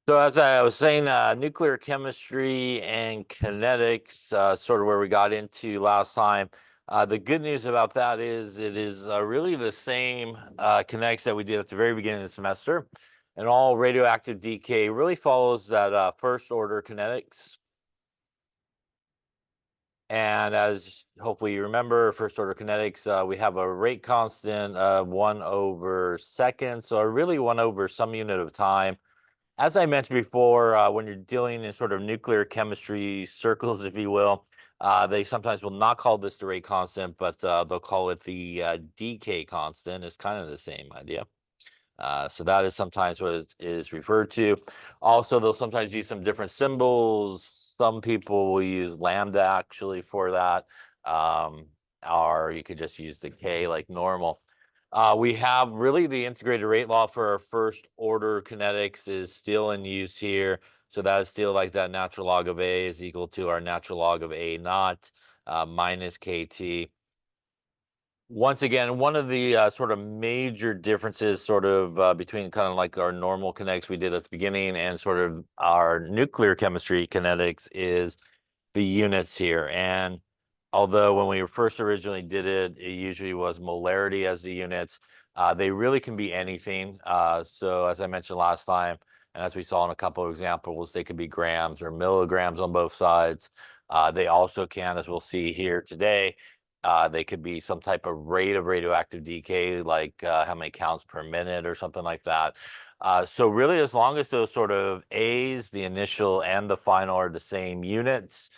So as I was saying, nuclear chemistry and kinetics, sort of where we got into last time. The good news about that is it is really the same kinetics that we did at the very beginning of the semester. And all radioactive decay really follows that first order kinetics. And as hopefully you remember, first order kinetics, we have a rate constant of 1/2. So really 1/2 some unit of time. As I mentioned before, when you're dealing in sort of nuclear chemistry circles, if you will, they sometimes will not call this the rate constant, but they'll call it the decay constant. It's kind of the same idea. So that is sometimes what it is referred to. Also, they'll sometimes use some different symbols. Some people will use lambda actually for that, um, or you could just use the K like normal. We have really the integrated rate law for our first order kinetics is still in use here. So that is still like that natural log of A is equal to our natural log of A naught minus KT. Once again, one of the sort of major differences sort of between kind of like our normal kinetics we did at the beginning and sort of our nuclear chemistry kinetics is the units here. And although when we first originally did it, it usually was molarity as the units, they really can be anything. So as I mentioned last time, and as we saw in a couple of examples, they could be grams or milligrams on both sides. They also can, as we'll see here today, they could be some type of rate of radioactive decay, like how many counts per minute or something like that. So really, as long as those sort of A's, the initial and the final are the same units,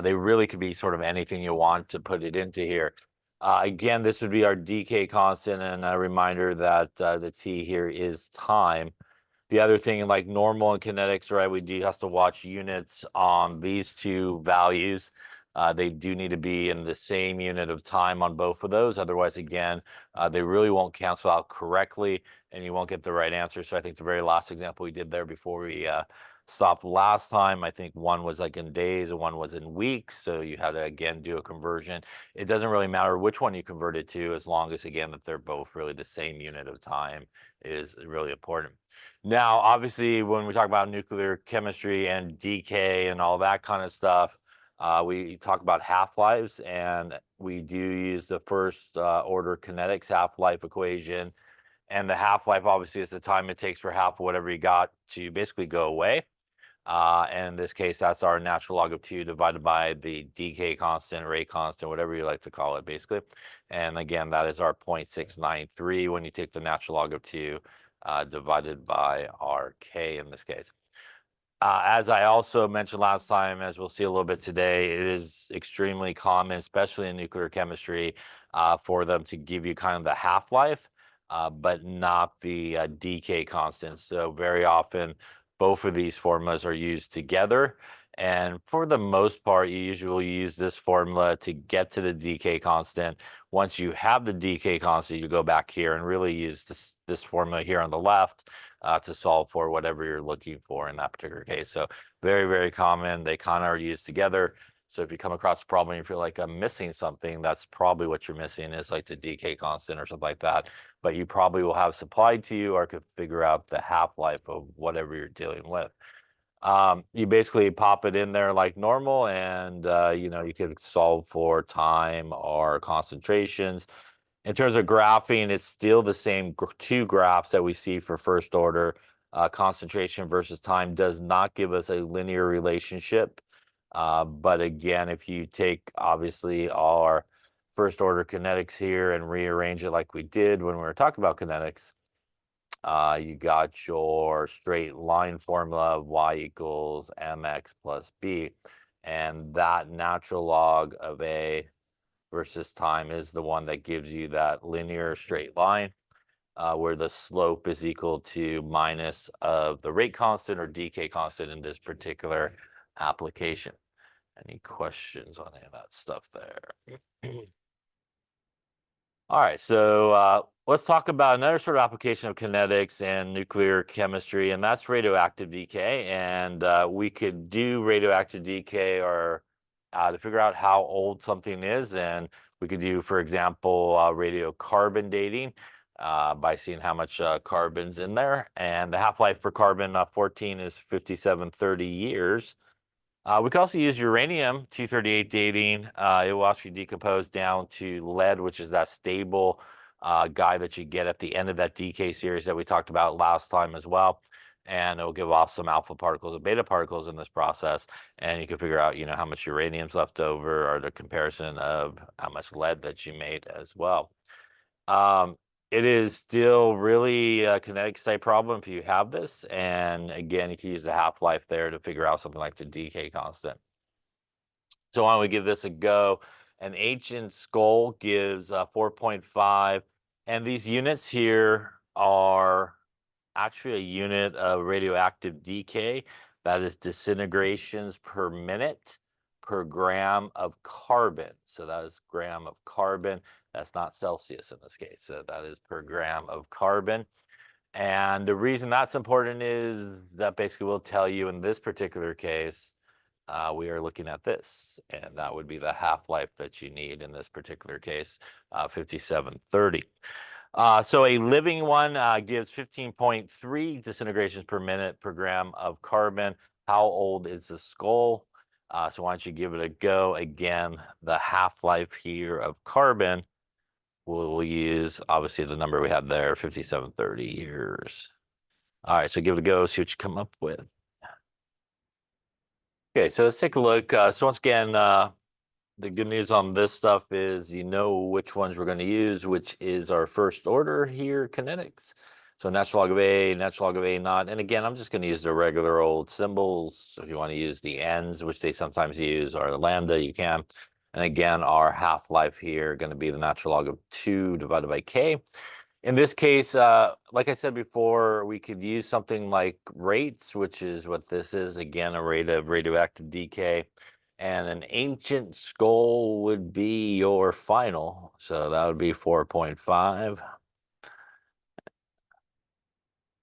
they really could be sort of anything you want to put it into here. Again, this would be our decay constant, and a reminder that the T here is time. The other thing, like normal and kinetics, right, we do have to watch units on these two values. They do need to be in the same unit of time on both of those. Otherwise, again, they really won't cancel out correctly and you won't get the right answer. So I think the very last example we did there before we stopped last time, I think one was like in days and one was in weeks. So you had to, again, do a conversion. It doesn't really matter which one you convert it to, as long as, again, that they're both really the same unit of time is really important. Now, obviously, when we talk about nuclear chemistry and decay and all that kind of stuff, we talk about half-lives, and we do use the first order kinetics half-life equation. And the half-life obviously is the time it takes for half of whatever you got to basically go away. And in this case, that's our natural log of 2 divided by the decay constant, rate constant, whatever you like to call it, basically. And again, that is our 0.693 when you take the natural log of 2 divided by our K in this case. As I also mentioned last time, as we'll see a little bit today, it is extremely common, especially in nuclear chemistry, for them to give you kind of the half-life, but not the decay constant. So very often, both of these formulas are used together. And for the most part, you usually use this formula to get to the decay constant. Once you have the decay constant, you go back here and really use this formula here on the left to solve for whatever you're looking for in that particular case. So very, very common. They kind of are used together. So if you come across a problem, you feel like I'm missing something, that's probably what you're missing is like the decay constant or something like that. But you probably will have supplied to you or could figure out the half-life of whatever you're dealing with. You basically pop it in there like normal and, you could solve for time or concentrations. In terms of graphing, it's still the same two graphs that we see for first order. Concentration versus time does not give us a linear relationship. But again, if you take obviously our first order kinetics here and rearrange it like we did when we were talking about kinetics, you got your straight line formula of y equals mx plus b. And that natural log of A versus time is the one that gives you that linear straight line where the slope is equal to minus of the rate constant or decay constant in this particular application. Any questions on any of that stuff there? All right, so let's talk about another sort of application of kinetics and nuclear chemistry, and that's radioactive decay. And we could do radioactive decay or to figure out how old something is. And we could do, for example, radiocarbon dating. by seeing how much carbon's in there. And the half-life for carbon 14 is 5730 years. We can also use uranium-238 dating. It will actually decompose down to lead, which is that stable guy that you get at the end of that decay series that we talked about last time as well. And it'll give off some alpha particles and beta particles in this process. And you can figure out, how much uranium's left over, or the comparison of how much lead that you made as well. It is still really a kinetics type problem if you have this. And again, you can use the half-life there to figure out something like the decay constant. So why don't we give this a go? An ancient skull gives 4.5. And these units here are actually a unit of radioactive decay. That is disintegrations per minute per gram of carbon. So that is gram of carbon. That's not Celsius in this case. So that is per gram of carbon. And the reason that's important is that basically will tell you in this particular case, we are looking at this, and that would be the half-life that you need in this particular case, 5730. So a living one gives 15.3 disintegrations per minute per gram of carbon. How old is the skull? So why don't you give it a go? Again, the half-life here of carbon, we'll use obviously the number we had there, 5730 years. All right, so give it a go, see what you come up with. Okay, so let's take a look. So once again, the good news on this stuff is you know which ones we're going to use, which is our first order here, kinetics. So natural log of A, natural log of A naught. And again, I'm just going to use the regular old symbols. So if you want to use the n's, which they sometimes use, or the lambda, you can. And again, our half-life here going to be the natural log of 2 divided by k. In this case, like I said before, we could use something like rates, which is what this is. Again, a rate of radioactive decay. And an ancient skull would be your final. So that would be 4.5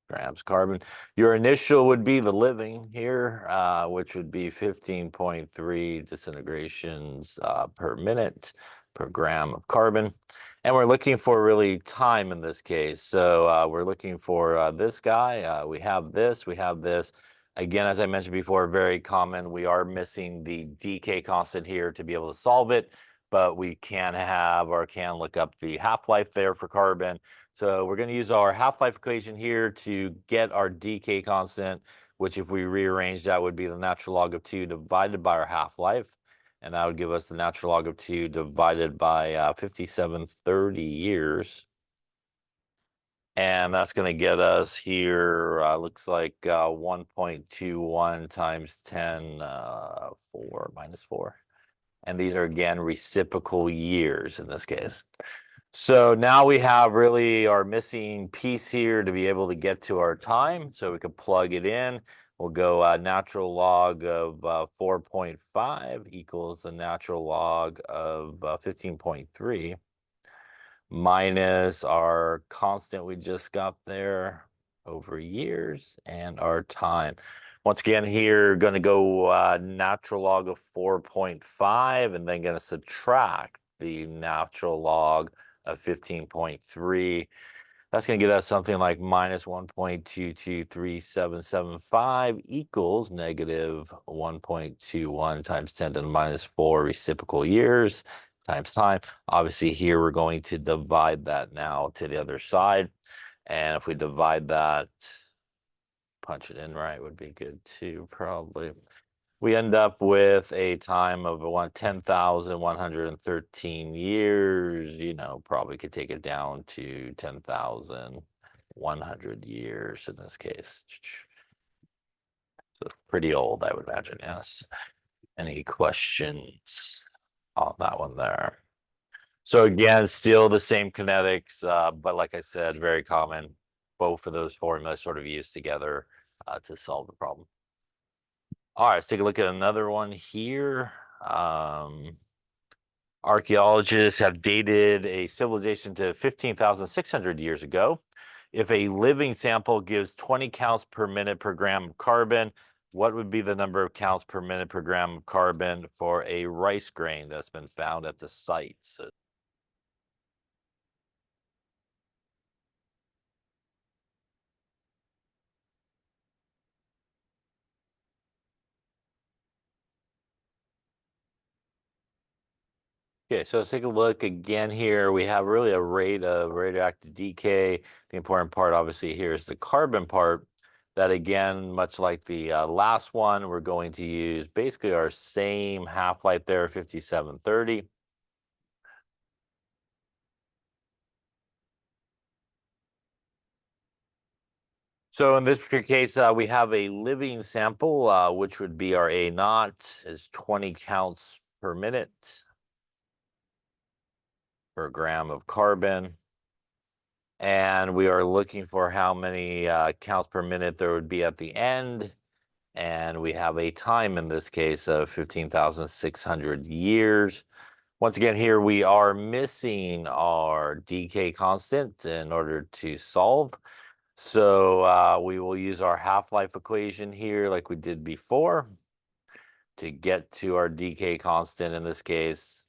grams carbon. Your initial would be the living here, which would be 15.3 disintegrations per minute per gram of carbon. And we're looking for really time in this case. So we're looking for this guy. We have this, we have this. Again, as I mentioned before, very common. We are missing the decay constant here to be able to solve it, but we can have or can look up the half-life there for carbon. So we're going to use our half-life equation here to get our decay constant, which if we rearrange that would be the natural log of 2 divided by our half-life. And that would give us the natural log of 2 divided by 5730 years. And that's going to get us here, looks like 1.21 times 10, 4 minus 4. And these are, again, reciprocal years in this case. So now we have really our missing piece here to be able to get to our time. So we can plug it in. We'll go natural log of 4.5 equals the natural log of 15.3 minus our constant we just got there over years and our time. Once again, here, going to go natural log of 4.5 and then going to subtract the natural log of 15.3. That's going to get us something like minus 1.223775 equals negative 1.21 times 10 to the minus 4 reciprocal years times time. Obviously, here we're going to divide that now to the other side. And if we divide that, punch it in right would be good too, probably. We end up with a time of 10,113 years. Probably could take it down to 10,100 years in this case. So pretty old, I would imagine, yes. Any questions on that one there? So again, still the same kinetics, but like I said, very common. Both of those formulas sort of used together to solve the problem. All right, let's take a look at another one here. Archaeologists have dated a civilization to 15,600 years ago. If a living sample gives 20 counts per minute per gram of carbon, what would be the number of counts per minute per gram of carbon for a rice grain that's been found at the site? So Okay, so let's take a look again here. We have really a rate of radioactive decay. The important part, obviously, here is the carbon part. That again, much like the last one, we're going to use basically our same half-life there, 5730. So in this particular case, we have a living sample, which would be our A naught, is 20 counts per minute per gram of carbon. And we are looking for how many counts per minute there would be at the end. And we have a time in this case of 15,600 years. Once again, here we are missing our decay constant in order to solve. So we will use our half-life equation here like we did before to get to our decay constant in this case.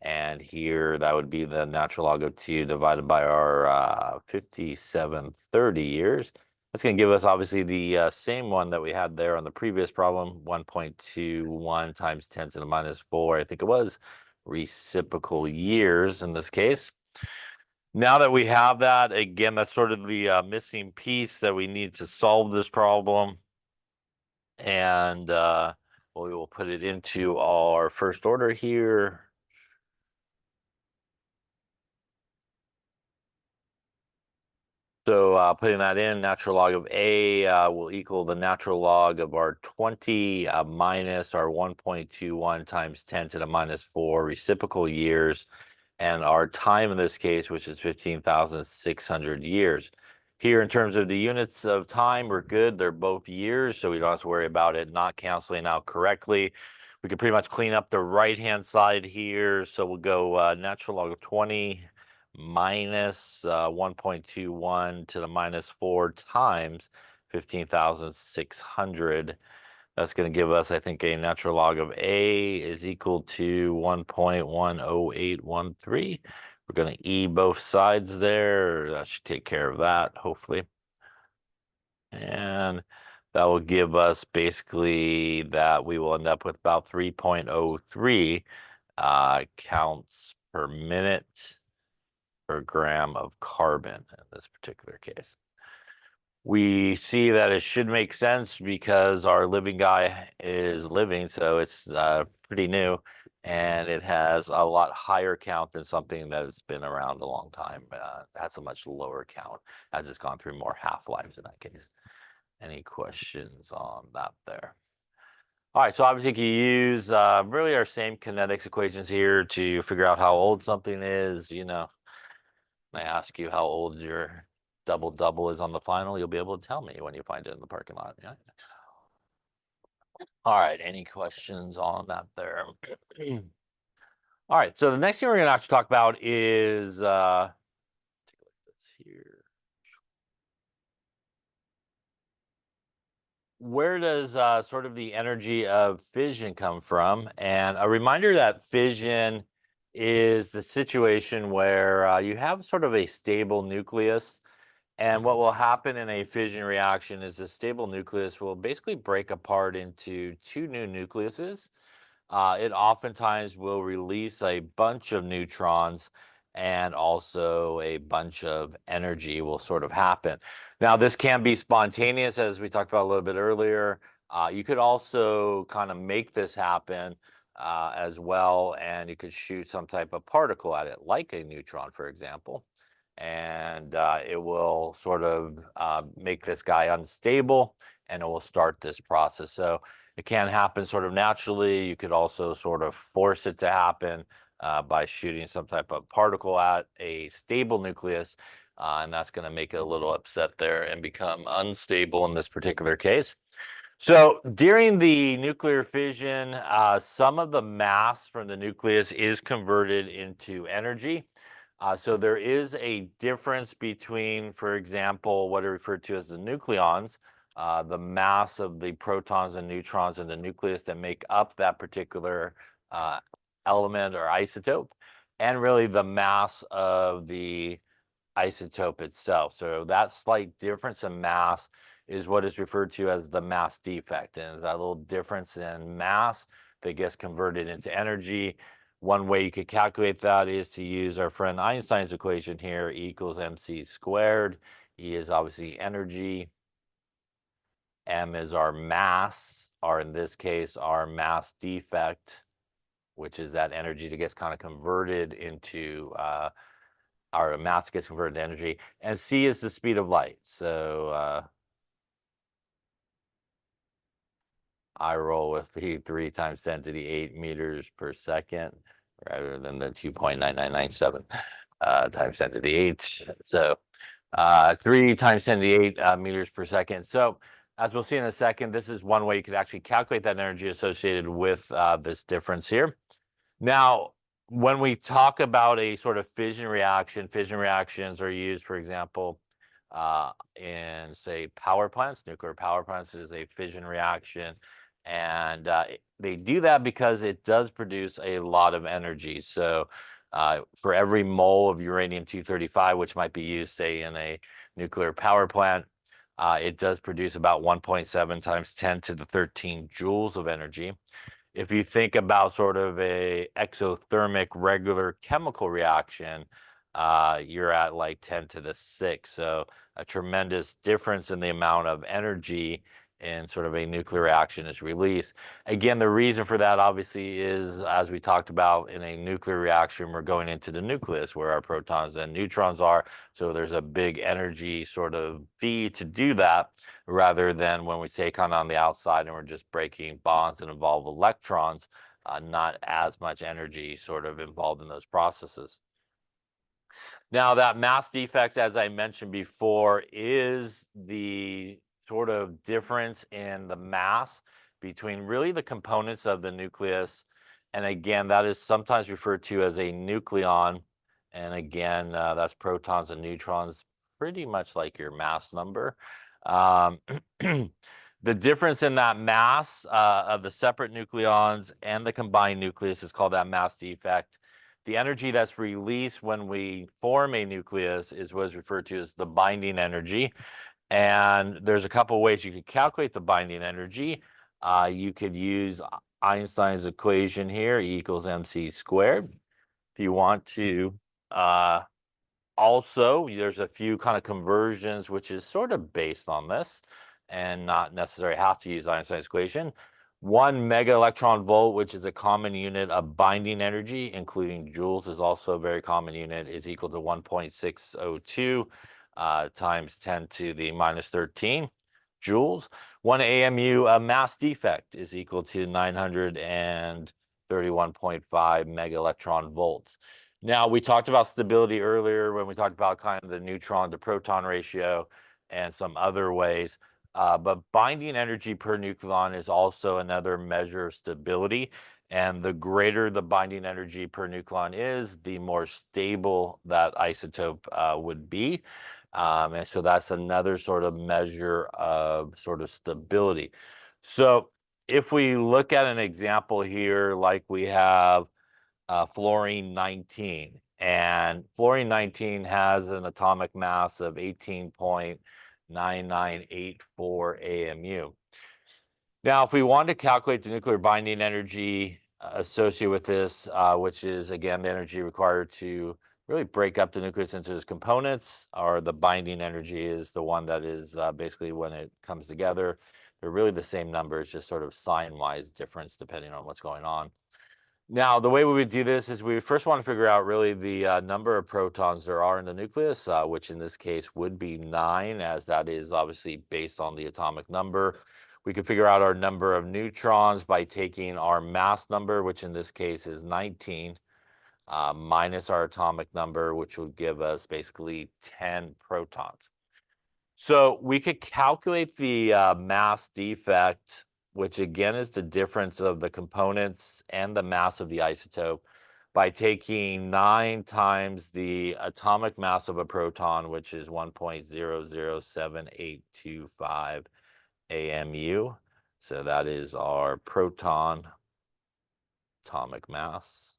And here that would be the natural log of 2 divided by our 5730 years. That's going to give us obviously the same one that we had there on the previous problem, 1.21 times 10 to the minus 4, I think it was, reciprocal years in this case. Now that we have that, again, that's sort of the missing piece that we need to solve this problem. And we will put it into our first order here. So putting that in, natural log of A will equal the natural log of our 20 minus our 1.21 times 10 to the minus 4 reciprocal years, and our time in this case, which is 15,600 years. Here, in terms of the units of time, we're good. They're both years, so we don't have to worry about it not canceling out correctly. We can pretty much clean up the right-hand side here. So we'll go natural log of 20 minus 1.21 to the minus 4 times 15,600. That's going to give us, I think, a natural log of A is equal to 1.10813. We're going to E both sides there. That should take care of that, hopefully. And that will give us basically that we will end up with about 3.03 counts per minute per gram of carbon in this particular case. We see that it should make sense because our living guy is living, so it's pretty new, and it has a lot higher count than something that's been around a long time. It has a much lower count as it's gone through more half-lives in that case. Any questions on that there? All right, so obviously you can use really our same kinetics equations here to figure out how old something is, you know. I ask you how old your double is on the final, you'll be able to tell me when you find it in the parking lot. Yeah. All right, any questions on that there? All right, so the next thing we're gonna actually talk about is take a look at this here. Where does sort of the energy of fission come from? And a reminder that fission is the situation where you have sort of a stable nucleus. And what will happen in a fission reaction is a stable nucleus will basically break apart into two new nucleuses. It oftentimes will release a bunch of neutrons, and also a bunch of energy will sort of happen. Now, this can be spontaneous, as we talked about a little bit earlier. You could also kind of make this happen as well, and you could shoot some type of particle at it, like a neutron, for example. And it will sort of make this guy unstable, and it will start this process. So it can happen sort of naturally. You could also sort of force it to happen by shooting some type of particle at a stable nucleus, and that's going to make it a little upset there and become unstable in this particular case. So during the nuclear fission, some of the mass from the nucleus is converted into energy. So there is a difference between, for example, what are referred to as the nucleons, the mass of the protons and neutrons in the nucleus that make up that particular element or isotope, and really the mass of the isotope itself. So that slight difference in mass is what is referred to as the mass defect. And that little difference in mass that gets converted into energy One way you could calculate that is to use our friend Einstein's equation here, E equals mc squared. E is obviously energy. M is our mass, or in this case, our mass defect, which is that energy that gets kind of converted into our mass gets converted to energy. And C is the speed of light. So I roll with the 3 times 10 to the 8 meters per second rather than the 2.9997 times 10 to the 8. So 3 times 10 to the 8 meters per second. So as we'll see in a second, this is one way you could actually calculate that energy associated with this difference here. Now, when we talk about a sort of fission reactions are used, for example, in, say, power plants. Nuclear power plants is a fission reaction. And they do that because it does produce a lot of energy. So for every mole of uranium-235, which might be used, say, in a nuclear power plant, it does produce about 1.7 times 10 to the 13 joules of energy. If you think about sort of a exothermic regular chemical reaction, you're at like 10 to the 6. So a tremendous difference in the amount of energy in sort of a nuclear reaction is released. Again, the reason for that obviously is, as we talked about, in a nuclear reaction, we're going into the nucleus where our protons and neutrons are. So there's a big energy sort of fee to do that, rather than when we say kind of on the outside and we're just breaking bonds that involve electrons, not as much energy sort of involved in those processes. Now, that mass defect, as I mentioned before, is the sort of difference in the mass between really the components of the nucleus. And again, that is sometimes referred to as a nucleon. And again, that's protons and neutrons, pretty much like your mass number. The difference in that mass of the separate nucleons and the combined nucleus is called that mass defect. The energy that's released when we form a nucleus is what is referred to as the binding energy. And there's a couple of ways you could calculate the binding energy. You could use Einstein's equation here, E equals mc squared. If you want to, also, there's a few kind of conversions which is sort of based on this and not necessarily have to use Einstein's equation. 1 mega electron volt, which is a common unit of binding energy, including joules, is also a very common unit, is equal to 1.602 times 10 to the minus 13 joules. 1 AMU mass defect is equal to 931.5 mega electron volts. Now, we talked about stability earlier when we talked about kind of the neutron to proton ratio and some other ways. But binding energy per nucleon is also another measure of stability. And the greater the binding energy per nucleon is, the more stable that isotope would be. And so that's another sort of measure of sort of stability. So if we look at an example here, like we have fluorine 19. And fluorine 19 has an atomic mass of 18.9984 AMU. Now, if we want to calculate the nuclear binding energy associated with this, which is, again, the energy required to really break up the nucleus into its components, or the binding energy is the one that is basically when it comes together. They're really the same numbers, just sort of sign-wise difference depending on what's going on. Now, the way we would do this is we first want to figure out really the number of protons there are in the nucleus, which in this case would be 9, as that is obviously based on the atomic number. We could figure out our number of neutrons by taking our mass number, which in this case is 19, minus our atomic number, which would give us basically 10 protons. So we could calculate the mass defect, which again is the difference of the components and the mass of the isotope, by taking 9 times the atomic mass of a proton, which is 1.007825 AMU. So that is our proton atomic mass.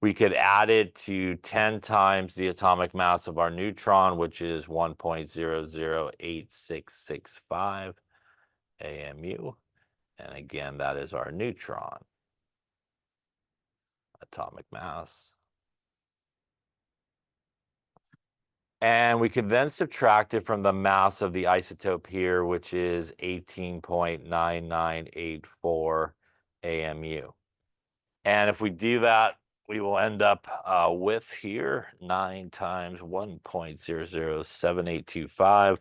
We could add it to 10 times the atomic mass of our neutron, which is 1.008665 AMU. And again, that is our neutron. atomic mass. And we could then subtract it from the mass of the isotope here, which is 18.9984 AMU. And if we do that, we will end up with here 9 times 1.007825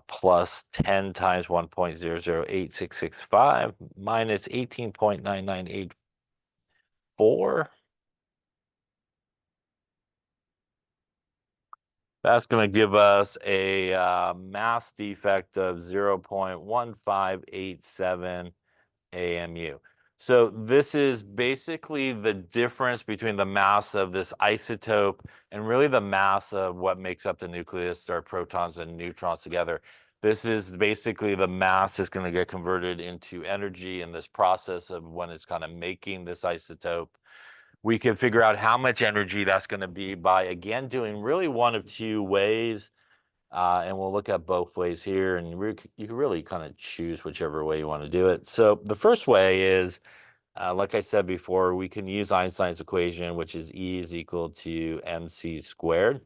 plus 10 times 1.008665 minus 18.9984. That's going to give us a mass defect of 0.1587 AMU. So this is basically the difference between the mass of this isotope and really the mass of what makes up the nucleus, our protons and neutrons together. This is basically the mass that's going to get converted into energy in this process of when it's kind of making this isotope. We can figure out how much energy that's going to be by, again, doing really one of two ways. And we'll look at both ways here, and you can really kind of choose whichever way you want to do it. So the first way is, like I said before, we can use Einstein's equation, which is E is equal to mc squared.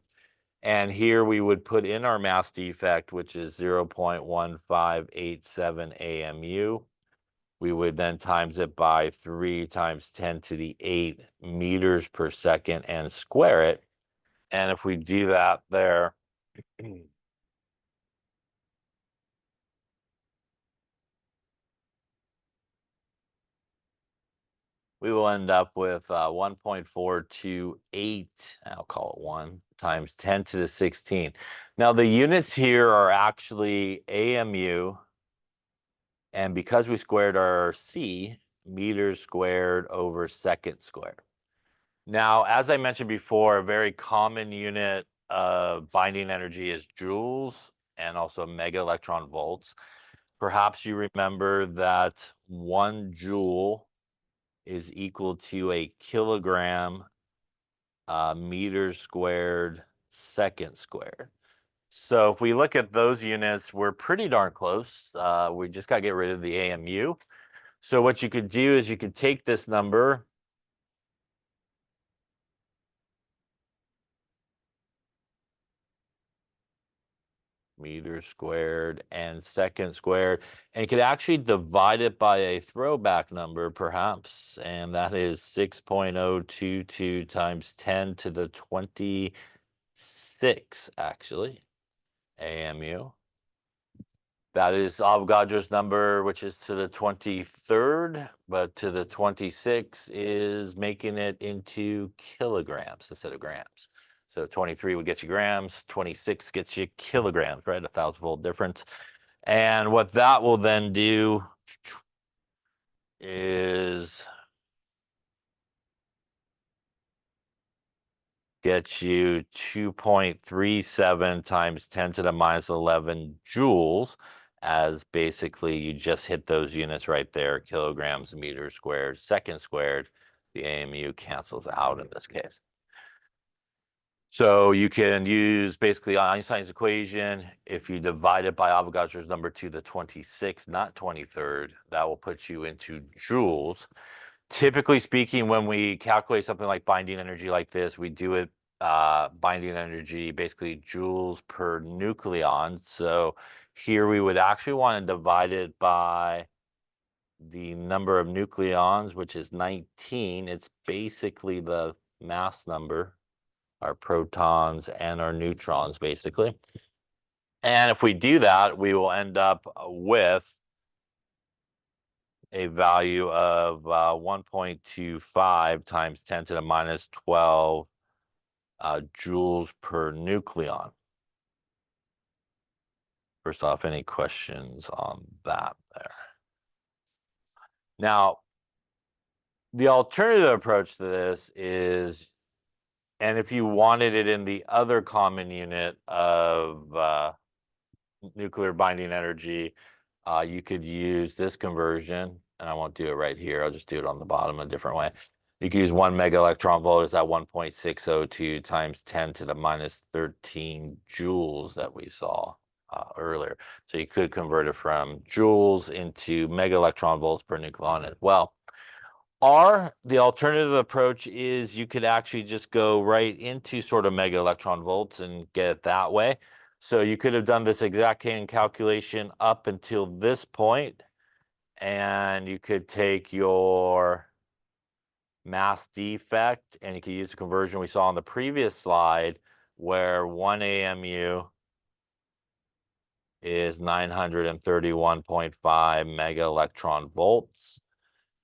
And here we would put in our mass defect, which is 0.1587 AMU. We would then times it by 3 times 10 to the 8 meters per second and square it. And if we do that there, we will end up with 1.428, I'll call it 1, times 10 to the 16. Now, the units here are actually AMU, and because we squared our C, meters squared over second squared. Now, as I mentioned before, a very common unit of binding energy is joules and also mega electron volts. Perhaps you remember that 1 joule is equal to a kilogram meters squared second squared. So if we look at those units, we're pretty darn close. We just got to get rid of the AMU. So what you could do is you could take this number, meters squared and second squared, and you could actually divide it by a throwback number perhaps, and that is 6.022 times 10 to the 26 actually AMU. That is Avogadro's number, which is to the 23rd, but to the 26 is making it into kilograms instead of grams. So 23 would get you grams, 26 gets you kilograms, right? 1,000-fold difference. And what that will then do is get you 2.37 times 10 to the minus 11 joules, as basically you just hit those units right there, kilograms, meters squared, second squared. The AMU cancels out in this case. So you can use basically Einstein's equation. If you divide it by Avogadro's number to the 26th, not 23rd, that will put you into joules. Typically speaking, when we calculate something like binding energy like this, we do it binding energy, basically joules per nucleon. So here we would actually want to divide it by the number of nucleons, which is 19. It's basically the mass number, our protons and our neutrons, basically. And if we do that, we will end up with a value of 1.25 times 10 to the minus 12 joules per nucleon. First off, any questions on that there? Now, the alternative approach to this is, and if you wanted it in the other common unit of nuclear binding energy, you could use this conversion, and I won't do it right here. I'll just do it on the bottom a different way. You can use 1 mega electron volt is that 1.602 times 10 to the minus 13 joules that we saw earlier. So you could convert it from joules into mega electron volts per nucleon as well. Or the alternative approach is you could actually just go right into sort of mega electron volts and get it that way. So you could have done this exact same calculation up until this point, and you could take your mass defect and you could use the conversion we saw on the previous slide where 1 AMU is 931.5 mega electron volts,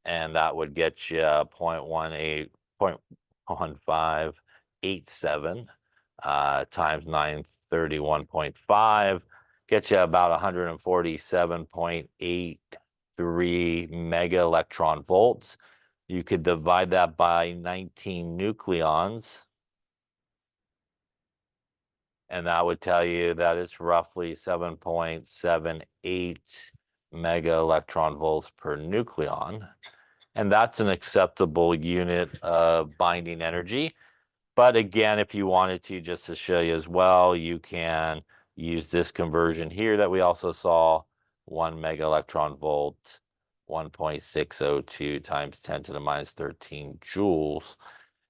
and that would get you 0.1587 times 931.5, get you about 147.83 mega electron volts. You could divide that by 19 nucleons, and that would tell you that it's roughly 7.78 mega electron volts per nucleon. And that's an acceptable unit of binding energy. But again, if you wanted to, just to show you as well, you can use this conversion here that we also saw, 1 mega electron volt, 1.602 times 10 to the minus 13 joules.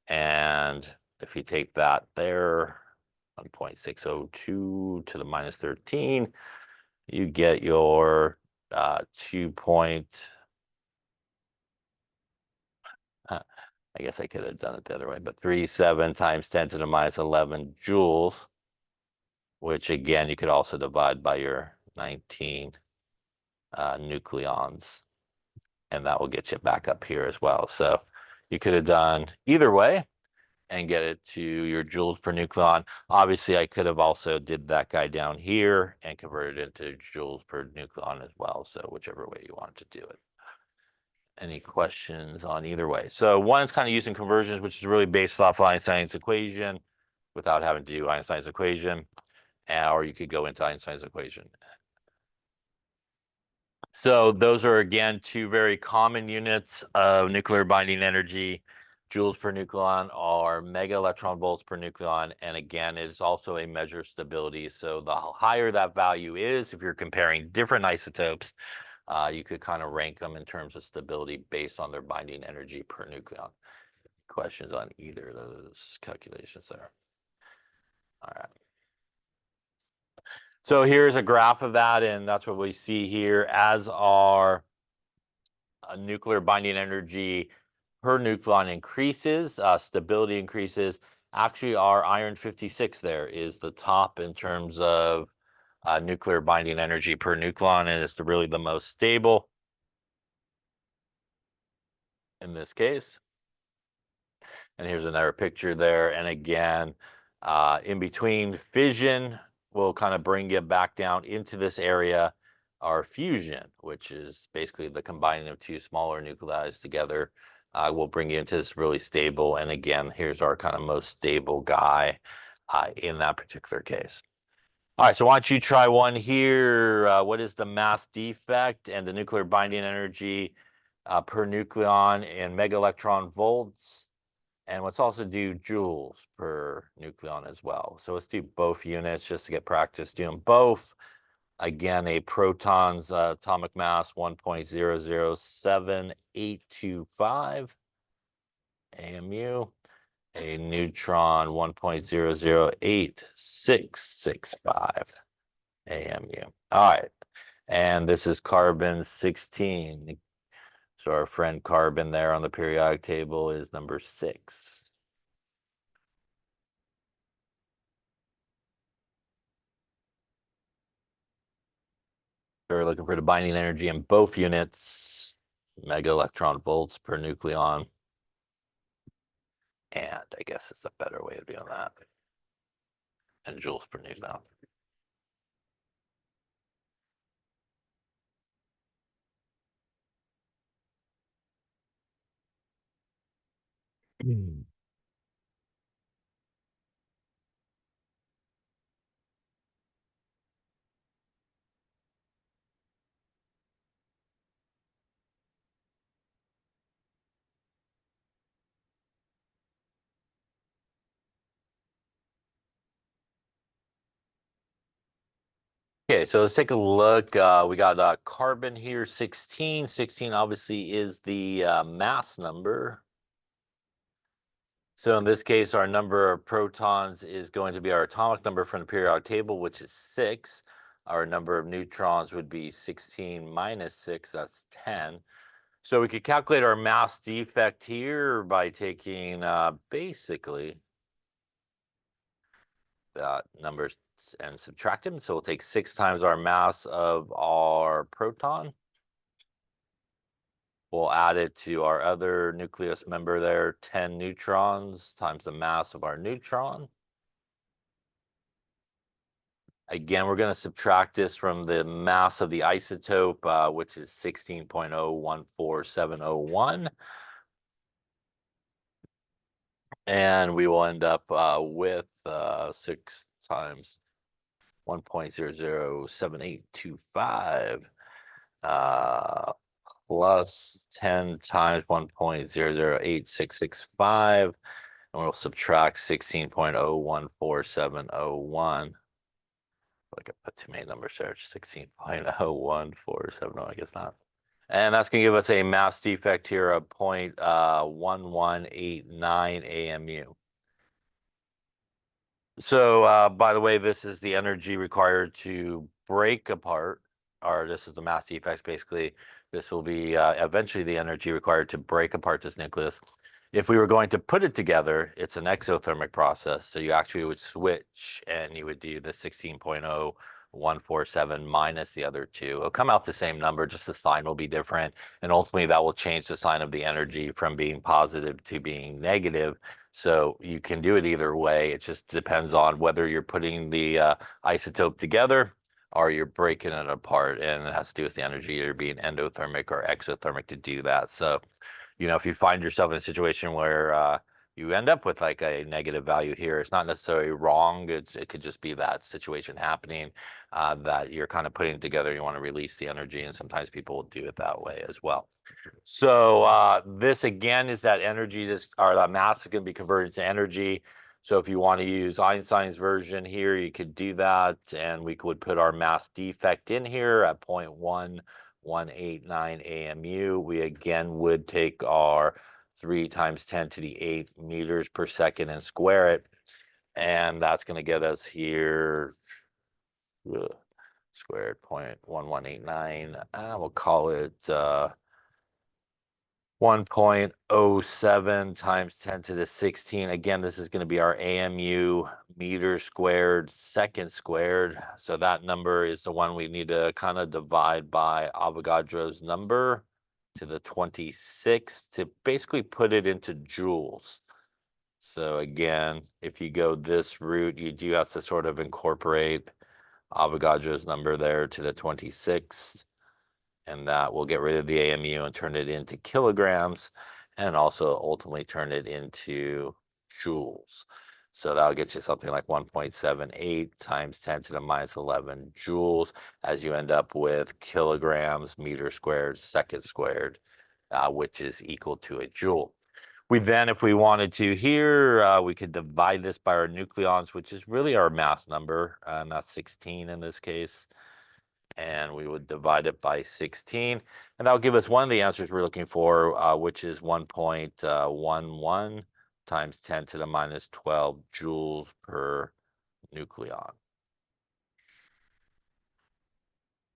And if you take that there, 1.602 to the minus 13, you get your 2. I guess I could have done it the other way, but 37 times 10 to the minus 11 joules, which again, you could also divide by your 19 nucleons, and that will get you back up here as well. So you could have done either way and get it to your joules per nucleon. Obviously, I could have also did that guy down here and converted it into joules per nucleon as well. So whichever way you wanted to do it. Any questions on either way? So one is kind of using conversions, which is really based off Einstein's equation without having to do Einstein's equation, or you could go into Einstein's equation. So those are, again, two very common units of nuclear binding energy. Joules per nucleon are mega electron volts per nucleon. And again, it is also a measure of stability. So the higher that value is, if you're comparing different isotopes, you could kind of rank them in terms of stability based on their binding energy per nucleon. Questions on either of those calculations there? All right. So here's a graph of that, and that's what we see here. As our nuclear binding energy per nucleon increases, stability increases. Actually, our iron 56 there is the top in terms of nuclear binding energy per nucleon, and it's really the most stable in this case. And here's another picture there. And again, in between fission will kind of bring you back down into this area, our fusion, which is basically the combining of two smaller nuclei together, will bring you into this really stable. And again, here's our kind of most stable guy in that particular case. All right, so why don't you try one here? What is the mass defect and the nuclear binding energy per nucleon in mega electron volts? And let's also do joules per nucleon as well. So let's do both units just to get practice doing both. Again, a proton's atomic mass 1.007825 AMU. A neutron 1.008665 AMU. All right. And this is carbon 16. So our friend carbon there on the periodic table is number 6. So we're looking for the binding energy in both units, mega electron volts per nucleon. And I guess it's a better way of doing that. And joules per nucleon. Okay, so let's take a look. We got carbon here, 16. 16 obviously is the mass number. So in this case, our number of protons is going to be our atomic number from the periodic table, which is 6. Our number of neutrons would be 16 minus 6, that's 10. So we could calculate our mass defect here by taking basically numbers and subtract them. So we'll take 6 times our mass of our proton. We'll add it to our other nucleus member there, 10 neutrons times the mass of our neutron. Again, we're going to subtract this from the mass of the isotope, which is 16.014701. And we will end up with 6 times 1.007825 plus 10 times 1.008665. And we'll subtract 16.014701. Like I put too many numbers there, 16.014701, I guess not. And that's going to give us a mass defect here of 0.1189 AMU. So, by the way, this is the energy required to break apart, or this is the mass defects, basically. This will be eventually the energy required to break apart this nucleus. If we were going to put it together, it's an exothermic process. So you actually would switch and you would do the 16.0147 minus the other two. It'll come out the same number, just the sign will be different. And ultimately that will change the sign of the energy from being positive to being negative. So you can do it either way. It just depends on whether you're putting the isotope together or you're breaking it apart. And it has to do with the energy, either being endothermic or exothermic to do that. So if you find yourself in a situation where you end up with like a negative value here, it's not necessarily wrong. It could just be that situation happening that you're kind of putting together. You want to release the energy, and sometimes people will do it that way as well. So this again is that energy, or that mass is going to be converted to energy. So if you want to use Einstein's version here, you could do that, and we would put our mass defect in here at 0.1189 AMU. We again would take our 3 times 10 to the 8 meters per second and square it. And that's going to get us here, squared 0.1189. We'll call it 1.07 times 10 to the 16. Again, this is going to be our AMU meter squared second squared. So that number is the one we need to kind of divide by Avogadro's number to the 26 to basically put it into joules. So again, if you go this route, you do have to sort of incorporate Avogadro's number there to the 26th. And that will get rid of the AMU and turn it into kilograms, and also ultimately turn it into joules. So that'll get you something like 1.78 times 10 to the minus 11 joules, as you end up with kilograms, meter squared, second squared, which is equal to a joule. We then, if we wanted to here, we could divide this by our nucleons, which is really our mass number, and that's 16 in this case. And we would divide it by 16, and that'll give us one of the answers we're looking for, which is 1.11 times 10 to the minus 12 joules per nucleon.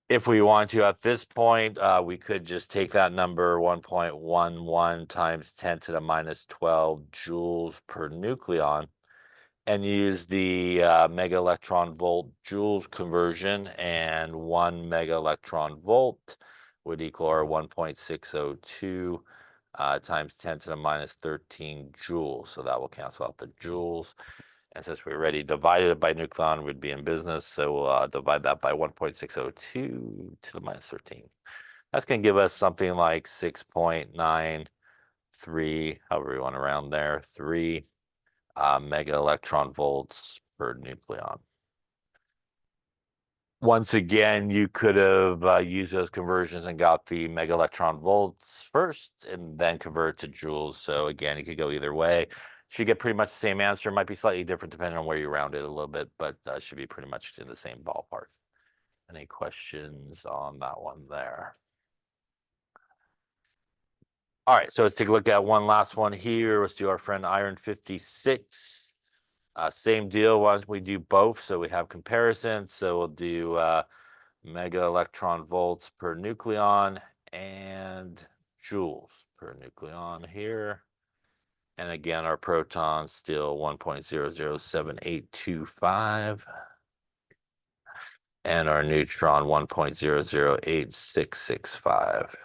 If we want to, at this point, we could just take that number, 1.11 times 10 to the minus 12 joules per nucleon, and use the mega electron volt joules conversion, and 1 mega electron volt would equal our 1.602 times 10 to the minus 13 joules. So that will cancel out the joules. And since we already divided it by nucleon, we'd be in business. So we'll divide that by 1.602 to the minus 13. That's going to give us something like 6.93, however you want to round there, 3 mega electron volts per nucleon. Once again, you could have used those conversions and got the mega electron volts first and then convert to joules. So again, you could go either way. Should get pretty much the same answer. Might be slightly different depending on where you round it a little bit, but should be pretty much in the same ballpark. Any questions on that one there? All right, so let's take a look at one last one here. Let's do our friend iron 56. Same deal. Why don't we do both? So we have comparison. So we'll do mega electron volts per nucleon and joules per nucleon here. And again, our proton's still 1.007825. And our neutron 1.008665.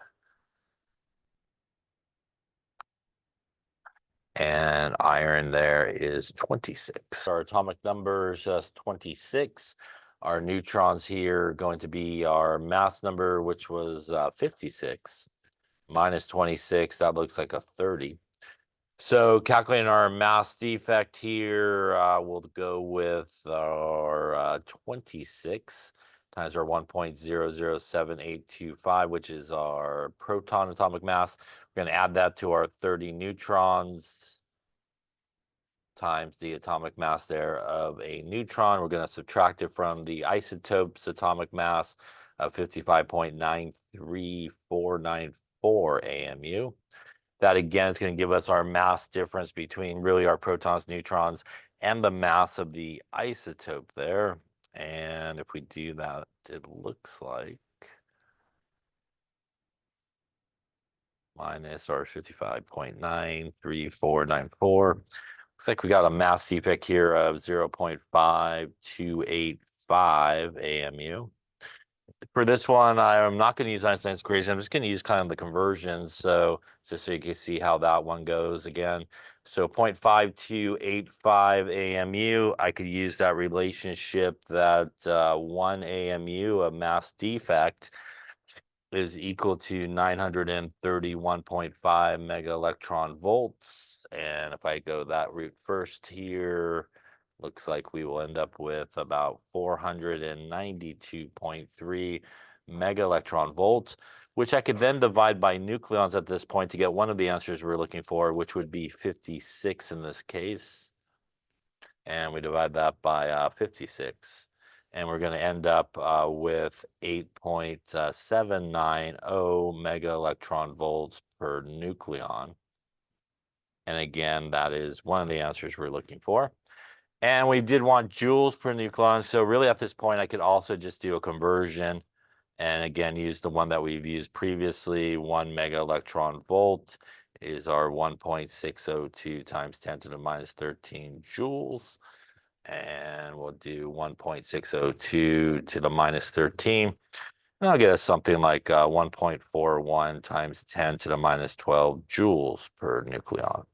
And iron there is 26. Our atomic number is just 26. Our neutrons here are going to be our mass number, which was 56, minus 26. That looks like a 30. So calculating our mass defect here, we'll go with our 26 times our 1.007825, which is our proton atomic mass. We're going to add that to our 30 neutrons times the atomic mass there of a neutron. We're going to subtract it from the isotope's atomic mass of 55.93494 AMU. That again is going to give us our mass difference between really our protons, neutrons, and the mass of the isotope there. And if we do that, it looks like minus our 55.93494. Looks like we got a mass defect here of 0.5285 AMU. For this one, I'm not going to use Einstein's equation. I'm just going to use kind of the conversions. So just so you can see how that one goes again. So 0.5285 AMU, I could use that relationship that 1 AMU of mass defect is equal to 931.5 mega electron volts. And if I go that route first here, looks like we will end up with about 492.3 mega electron volts, which I could then divide by nucleons at this point to get one of the answers we're looking for, which would be 56 in this case. And we divide that by 56. And we're going to end up with 8.790 mega electron volts per nucleon. And again, that is one of the answers we're looking for. And we did want joules per nucleon. So really at this point, I could also just do a conversion and again, use the one that we've used previously. 1 mega electron volt is our 1.602 times 10 to the minus 13 joules. And we'll do 1.602 to the minus 13. And I'll get us something like 1.41 times 10 to the minus 12 joules per nucleon.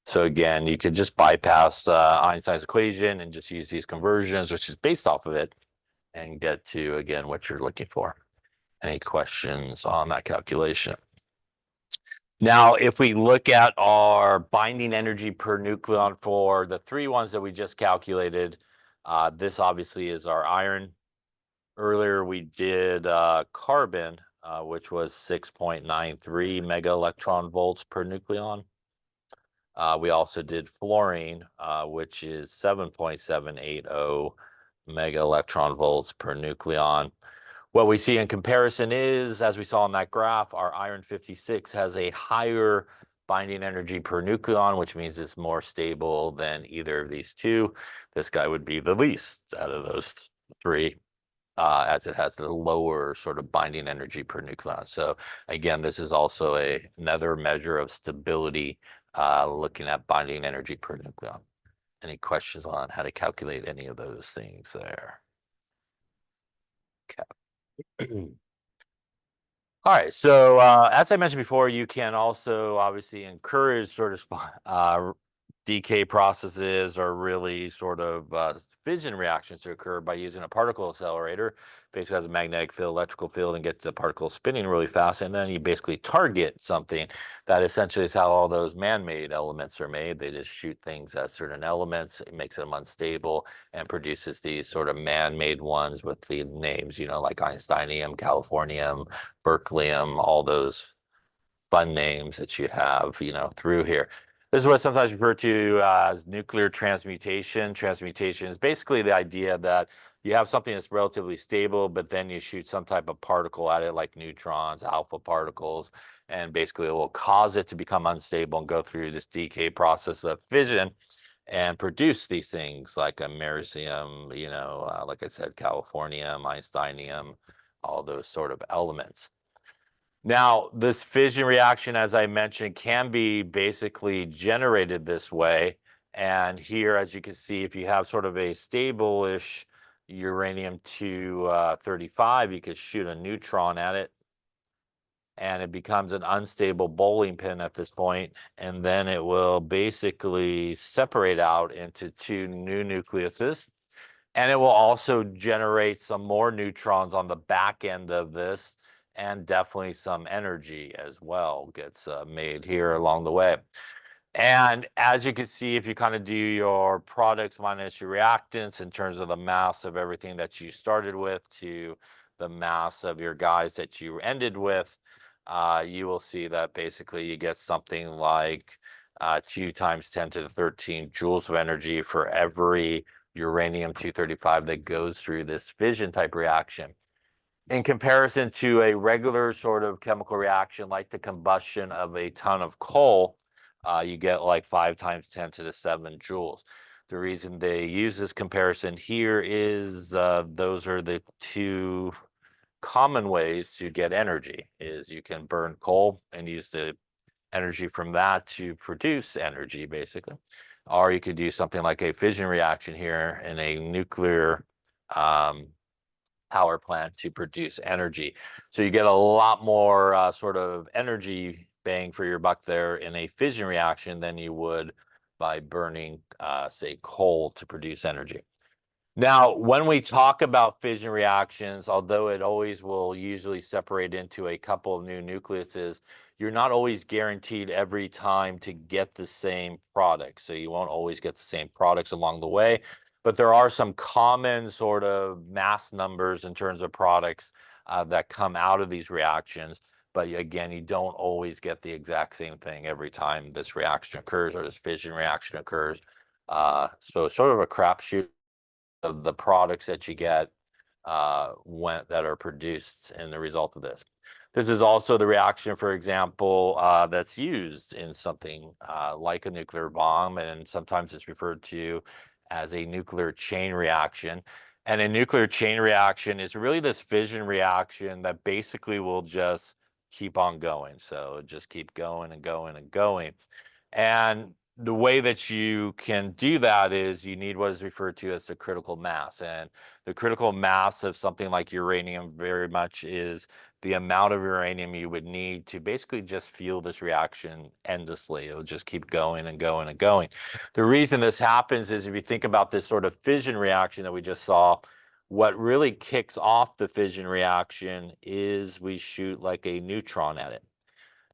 So again, you could just bypass Einstein's equation and just use these conversions, which is based off of it, and get to, again, what you're looking for. Any questions on that calculation? Now, if we look at our binding energy per nucleon for the three ones that we just calculated, this obviously is our iron. Earlier, we did carbon, which was 6.93 mega electron volts per nucleon. We also did fluorine, which is 7.780 mega electron volts per nucleon. What we see in comparison is, as we saw in that graph, our iron 56 has a higher binding energy per nucleon, which means it's more stable than either of these two. This guy would be the least out of those three, as it has the lower sort of binding energy per nucleon. So again, this is also another measure of stability, looking at binding energy per nucleon. Any questions on how to calculate any of those things there? Okay. All right, so as I mentioned before, you can also obviously encourage sort of decay processes or really sort of fission reactions to occur by using a particle accelerator. Basically has a magnetic field, electrical field, and gets the particle spinning really fast. And then you basically target something. That essentially is how all those man-made elements are made. They just shoot things at certain elements. It makes them unstable and produces these sort of man-made ones with the names, like Einsteinium, Californium, Berkeleum, all those fun names that you have, through here. This is what's sometimes referred to as nuclear transmutation. Transmutation is basically the idea that you have something that's relatively stable, but then you shoot some type of particle at it, like neutrons, alpha particles, and basically it will cause it to become unstable and go through this decay process of fission and produce these things like americium, like I said, californium, einsteinium, all those sort of elements. Now, this fission reaction, as I mentioned, can be basically generated this way. And here, as you can see, if you have sort of a stable-ish uranium-235, you could shoot a neutron at it, and it becomes an unstable bowling pin at this point, and then it will basically separate out into two new nucleuses. And it will also generate some more neutrons on the back end of this, and definitely some energy as well gets made here along the way. And as you can see, if you kind of do your products minus your reactants in terms of the mass of everything that you started with to the mass of your guys that you ended with, you will see that basically you get something like 2 times 10 to the 13 joules of energy for every uranium-235 that goes through this fission type reaction. In comparison to a regular sort of chemical reaction like the combustion of a ton of coal, you get like 5 times 10 to the 7 joules. The reason they use this comparison here is those are the two common ways to get energy. Is you can burn coal and use the energy from that to produce energy, basically. Or you could do something like a fission reaction here in a nuclear power plant to produce energy. So you get a lot more sort of energy bang for your buck there in a fission reaction than you would by burning, say, coal to produce energy. Now, when we talk about fission reactions, although it always will usually separate into a couple of new nucleuses, you're not always guaranteed every time to get the same product. So you won't always get the same products along the way, but there are some common sort of mass numbers in terms of products that come out of these reactions. But again, you don't always get the exact same thing every time this reaction occurs or this fission reaction occurs. So it's sort of a crapshoot of the products that you get that are produced in the result of this. This is also the reaction, for example, that's used in something like a nuclear bomb, and sometimes it's referred to as a nuclear chain reaction. And a nuclear chain reaction is really this fission reaction that basically will just keep on going. So just keep going and going and going. And the way that you can do that is you need what is referred to as the critical mass. And the critical mass of something like uranium very much is the amount of uranium you would need to basically just fuel this reaction endlessly. It'll just keep going and going and going. The reason this happens is if you think about this sort of fission reaction that we just saw, what really kicks off the fission reaction is we shoot like a neutron at it.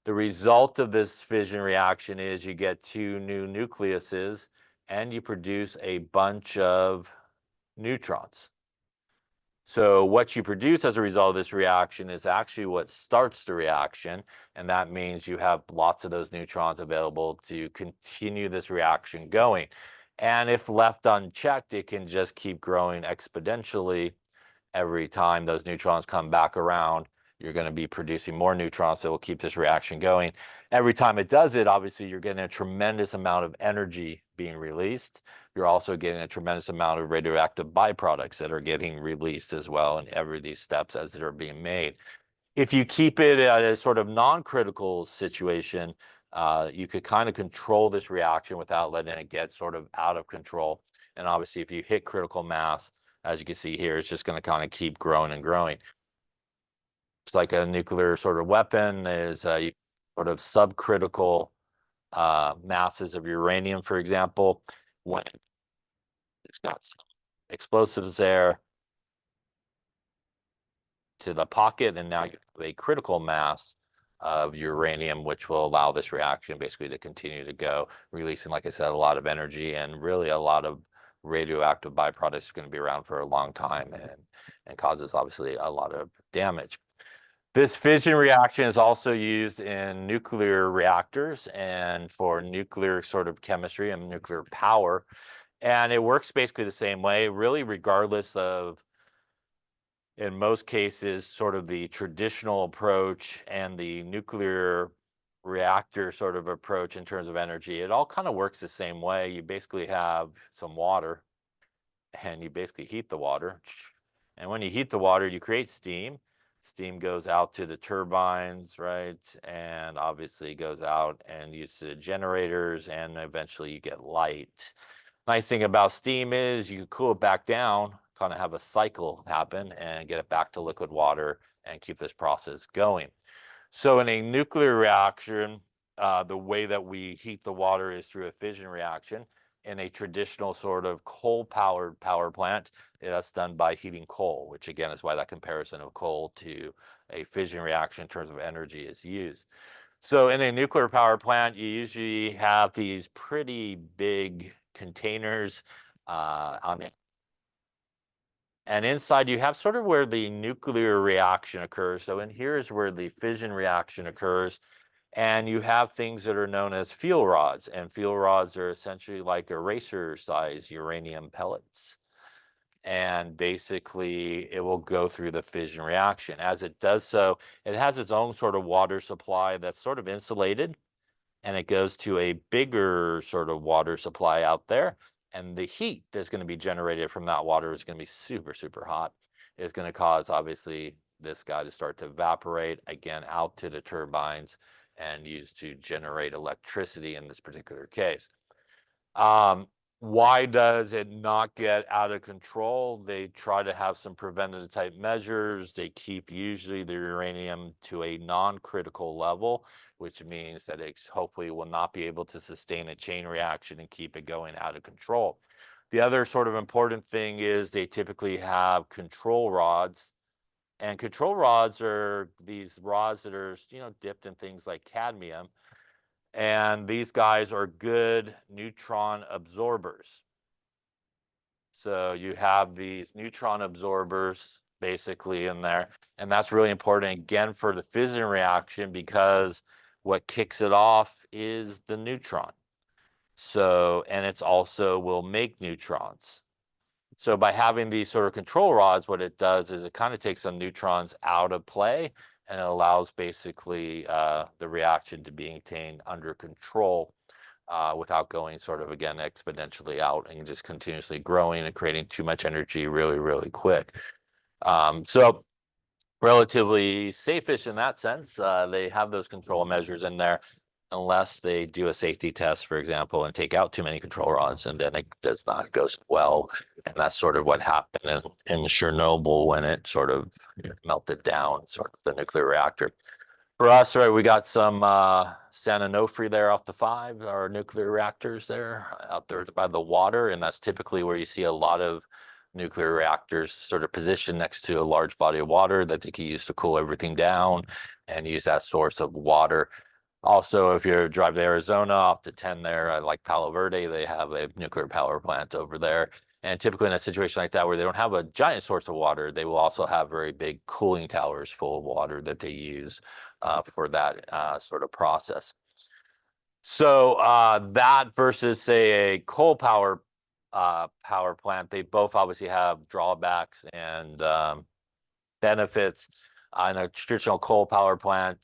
The result of this fission reaction is you get two new nucleuses and you produce a bunch of neutrons. So what you produce as a result of this reaction is actually what starts the reaction, and that means you have lots of those neutrons available to continue this reaction going. And if left unchecked, it can just keep growing exponentially. Every time those neutrons come back around, you're going to be producing more neutrons that will keep this reaction going. Every time it does it, obviously, you're getting a tremendous amount of energy being released. You're also getting a tremendous amount of radioactive byproducts that are getting released as well in every of these steps as they're being made. If you keep it at a sort of non-critical situation, you could kind of control this reaction without letting it get sort of out of control. And obviously, if you hit critical mass, as you can see here, it's just going to kind of keep growing and growing. It's like a nuclear sort of weapon is sort of subcritical masses of uranium, for example, when it's got some explosives there to the pocket, and now you have a critical mass of uranium, which will allow this reaction basically to continue to go, releasing, like I said, a lot of energy and really a lot of radioactive byproducts are going to be around for a long time and causes obviously a lot of damage. This fission reaction is also used in nuclear reactors and for nuclear sort of chemistry and nuclear power. And it works basically the same way, really, regardless of, in most cases, sort of the traditional approach and the nuclear reactor sort of approach in terms of energy. It all kind of works the same way. You basically have some water and you basically heat the water. And when you heat the water, you create steam. Steam goes out to the turbines, right? And obviously goes out and used to generators, and eventually you get light. Nice thing about steam is you cool it back down, kind of have a cycle happen and get it back to liquid water and keep this process going. So in a nuclear reaction, the way that we heat the water is through a fission reaction. In a traditional sort of coal-powered power plant, that's done by heating coal, which again is why that comparison of coal to a fission reaction in terms of energy is used. So in a nuclear power plant, you usually have these pretty big containers on the, and inside you have sort of where the nuclear reaction occurs. So in here is where the fission reaction occurs. And you have things that are known as fuel rods, and fuel rods are essentially like eraser size uranium pellets. And basically it will go through the fission reaction. As it does so, it has its own sort of water supply that's sort of insulated, and it goes to a bigger sort of water supply out there. And the heat that's going to be generated from that water is going to be super, super hot. It's going to cause, obviously, this guy to start to evaporate again out to the turbines and used to generate electricity in this particular case. Why does it not get out of control? They try to have some preventative type measures. They keep usually the uranium to a non-critical level, which means that it hopefully will not be able to sustain a chain reaction and keep it going out of control. The other sort of important thing is they typically have control rods. And control rods are these rods that are, dipped in things like cadmium. And these guys are good neutron absorbers. So you have these neutron absorbers basically in there. And that's really important, again, for the fission reaction, because what kicks it off is the neutron. So, and it's also will make neutrons. So by having these sort of control rods, what it does is it kind of takes some neutrons out of play, and it allows basically the reaction to be maintained under control without going sort of, again, exponentially out and just continuously growing and creating too much energy really, really quick. So relatively safe-ish in that sense. They have those control measures in there, unless they do a safety test, for example, and take out too many control rods, and then it does not go so well. And that's sort of what happened in Chernobyl when it sort of melted down, sort of the nuclear reactor. For us, right, we got some San Onofre there off the 5, our nuclear reactors there out there by the water, and that's typically where you see a lot of nuclear reactors sort of positioned next to a large body of water that they can use to cool everything down and use that source of water. Also, if you drive to Arizona off the 10 there, like Palo Verde, they have a nuclear power plant over there. And typically in a situation like that where they don't have a giant source of water, they will also have very big cooling towers full of water that they use for that sort of process. So that versus, say, a coal power plant, they both obviously have drawbacks and benefits. In a traditional coal power plant,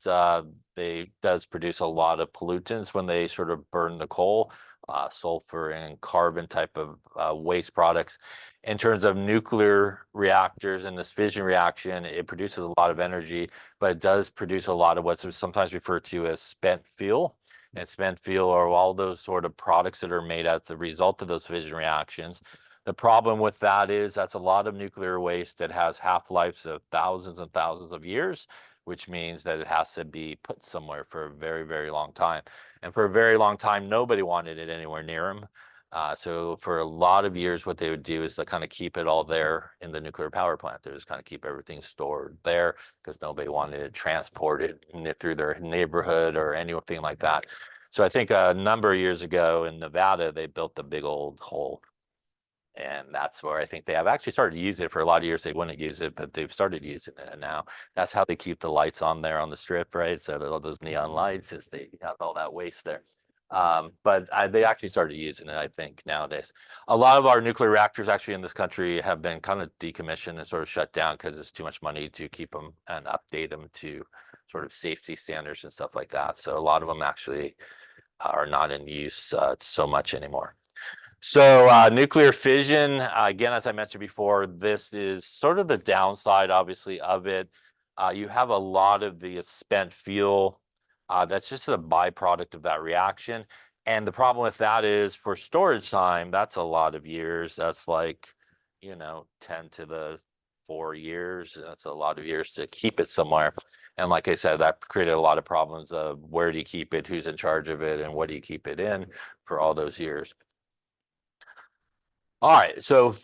they does produce a lot of pollutants when they sort of burn the coal, sulfur and carbon type of waste products. In terms of nuclear reactors and this fission reaction, it produces a lot of energy, but it does produce a lot of what's sometimes referred to as spent fuel. And spent fuel are all those sort of products that are made as the result of those fission reactions. The problem with that is that's a lot of nuclear waste that has half-lives of thousands and thousands of years, which means that it has to be put somewhere for a very, very long time. And for a very long time, nobody wanted it anywhere near them. So for a lot of years, what they would do is to kind of keep it all there in the nuclear power plant. They just kind of keep everything stored there because nobody wanted to transport it through their neighborhood or anything like that. So I think a number of years ago in Nevada, they built a big old hole. And that's where I think they have actually started to use it. For a lot of years they wouldn't use it, but they've started using it. And now that's how they keep the lights on there on the strip, right? So all those neon lights, is they have all that waste there. But they actually started using it, I think, nowadays. A lot of our nuclear reactors actually in this country have been kind of decommissioned and sort of shut down because it's too much money to keep them and update them to sort of safety standards and stuff like that. So a lot of them actually are not in use so much anymore. So nuclear fission, again, as I mentioned before, this is sort of the downside, obviously, of it. You have a lot of the spent fuel. That's just a byproduct of that reaction. And the problem with that is for storage time, that's a lot of years. That's like, 10 to the 4 years. That's a lot of years to keep it somewhere. And like I said, that created a lot of problems of where do you keep it, who's in charge of it, and what do you keep it in for all those years. All right, so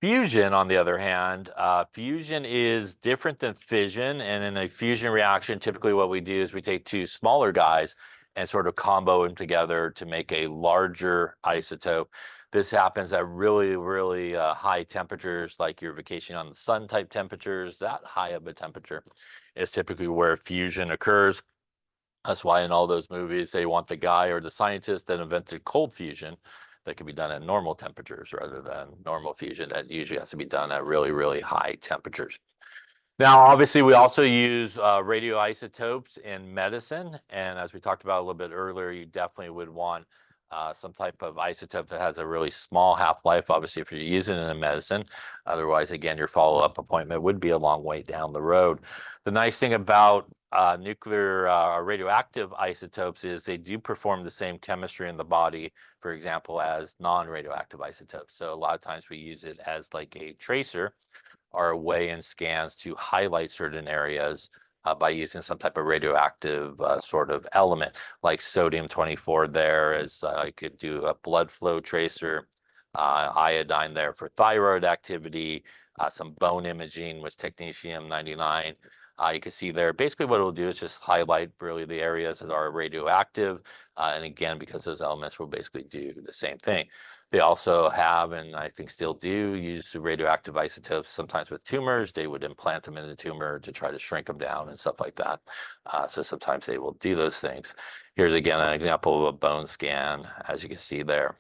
fusion, on the other hand, fusion is different than fission. And in a fusion reaction, typically what we do is we take two smaller guys and sort of combo them together to make a larger isotope. This happens at really, really high temperatures, like your vacation on the sun type temperatures. That high of a temperature is typically where fusion occurs. That's why in all those movies, they want the guy or the scientist that invented cold fusion that can be done at normal temperatures rather than normal fusion that usually has to be done at really, really high temperatures. Now, obviously, we also use radioisotopes in medicine. And as we talked about a little bit earlier, you definitely would want some type of isotope that has a really small half-life, obviously, if you're using it in medicine. Otherwise, again, your follow-up appointment would be a long way down the road. The nice thing about nuclear radioactive isotopes is they do perform the same chemistry in the body, for example, as non-radioactive isotopes. So a lot of times we use it as like a tracer or a way in scans to highlight certain areas by using some type of radioactive sort of element, like sodium-24 there is, I could do a blood flow tracer, iodine there for thyroid activity, some bone imaging with technetium-99. You can see there, basically what it'll do is just highlight really the areas that are radioactive. And again, because those elements will basically do the same thing. They also have, and I think still do, use radioactive isotopes sometimes with tumors. They would implant them in the tumor to try to shrink them down and stuff like that. So sometimes they will do those things. Here's again an example of a bone scan, as you can see there.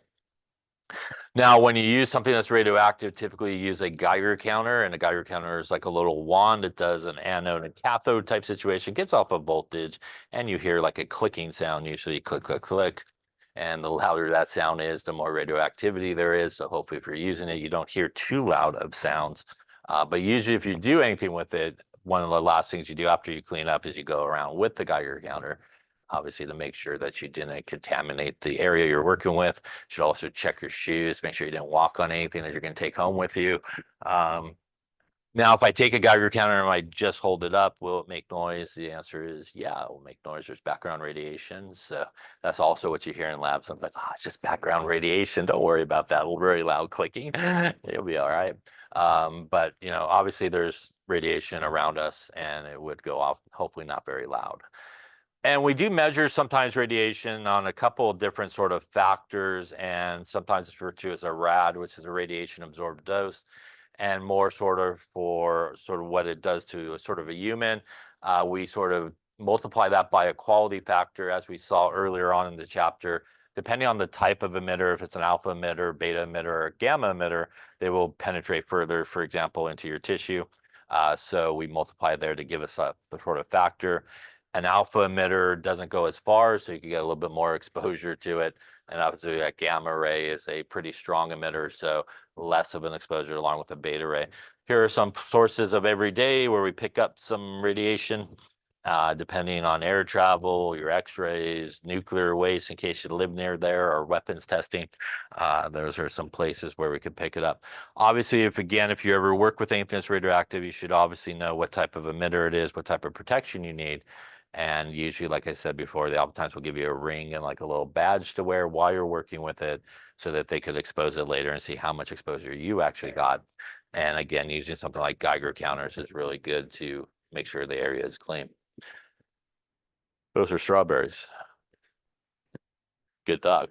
Now, when you use something that's radioactive, typically you use a Geiger counter, and a Geiger counter is like a little wand. It does an anode and cathode type situation, gives off a voltage, and you hear like a clicking sound, usually click, click, click. And the louder that sound is, the more radioactivity there is. So hopefully if you're using it, you don't hear too loud of sounds. But usually if you do anything with it, one of the last things you do after you clean up is you go around with the Geiger counter, obviously to make sure that you didn't contaminate the area you're working with. You should also check your shoes, make sure you didn't walk on anything that you're going to take home with you. Now, if I take a Geiger counter and I just hold it up, will it make noise? The answer is yeah, it will make noise. There's background radiation. So that's also what you hear in labs sometimes. Oh, it's just background radiation. Don't worry about that. Very loud clicking. It'll be all right. But, obviously there's radiation around us and it would go off, hopefully not very loud. And we do measure sometimes radiation on a couple of different sort of factors, and sometimes it's referred to as a RAD, which is a radiation absorbed dose, and more sort of for sort of what it does to a sort of a human. We sort of multiply that by a quality factor, as we saw earlier on in the chapter. Depending on the type of emitter, if it's an alpha emitter, beta emitter, or gamma emitter, they will penetrate further, for example, into your tissue. So we multiply there to give us a sort of factor. An alpha emitter doesn't go as far, so you can get a little bit more exposure to it. And obviously a gamma ray is a pretty strong emitter, so less of an exposure along with a beta ray. Here are some sources of every day where we pick up some radiation, depending on air travel, your x-rays, nuclear waste in case you live near there, or weapons testing. Those are some places where we could pick it up. Obviously, if you ever work with anything that's radioactive, you should obviously know what type of emitter it is, what type of protection you need. And usually, like I said before, they oftentimes will give you a ring and like a little badge to wear while you're working with it so that they could expose it later and see how much exposure you actually got. And again, using something like Geiger counters is really good to make sure the area is clean. Those are strawberries. Good dog.